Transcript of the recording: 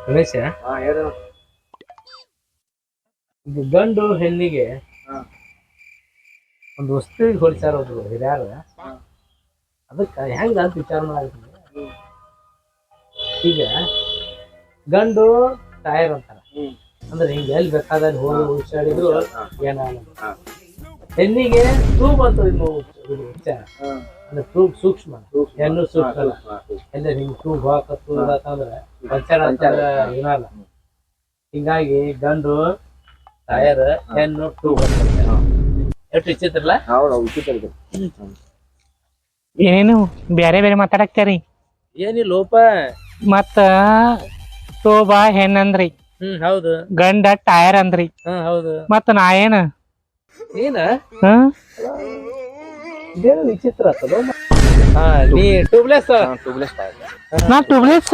ರಮೇಶ, ಹೇಳು. ಇದು ಗಂಡು ಹೆಣ್ಣಿಗೆ ಒಂದು ವಸ್ತುವಿಗೆ ಹೋಲಿಸ್ಯಾರ ಒಬ್ರು ಹಿರಿಯಾರ. ಅದಕ್ಕೆ ಹೆಂಗ ಅಂತ ವಿಚಾರ ಮಾಡಿದ್ವಿ. ಈಗ ಗಂಡು ಟೈರ್ ಅಂತಾರ, ಅಂದ್ರೆ ಹಿಂಗೆ ಎಲ್ಲಿ ಬೇಕಾದಲ್ಲಿ ಹೋಗಿ ಉಳಿಸಾಡಿದ್ರು ಏನಾಗಲ್ಲ. ಹೆಣ್ಣಿಗೆ ಟ್ಯೂಬ್ ಅಂತ ವಿಚಾರ, ಅಂದ್ರೆ ಟ್ಯೂಬ್ ಸೂಕ್ಷ್ಮ, ಹೆಣ್ಣು ಸೂಕ್ಷ್ಮ ಅಲ್ಲ. ಎಲ್ಲ ಹಿಂಗೆ ಟ್ಯೂಬ್ ಹಾಕತ್ತು ಅಂದ್ರೆ ಏನಲ್ಲ. ಹಿಂಗಾಗಿ ಗಂಡು ಟೈರ್, ಹೆಣ್ಣು ಟ್ಯೂಬ್ ಅಂತ ಎಷ್ಟು ವಿಚಿತ್ರಲ್ಲ. ಏನೇನು ಬ್ಯಾರೆ ಬೇರೆ ಮಾತಾಡಕ್ತಾರಿ. ಏನಿಲ್ಲೋಪ. ಮತ್ತ ಟೋಬ ಹೆಣ್ಣಂದ್ರಿ, ಹೌದು. ಗಂಡ ಟೈರ್ ಅಂದ್ರಿ. ಹೌದು. ಮತ್ತ ನಾ ಏನ ನೀನ ಇದೇನು ವಿಚಿತ್ರ ಆಗ್ತದ. ನೀ ಟ್ಯೂಬ್ಲೆಸ್. ನಾ ಟ್ಯೂಬ್ಲೆಸ್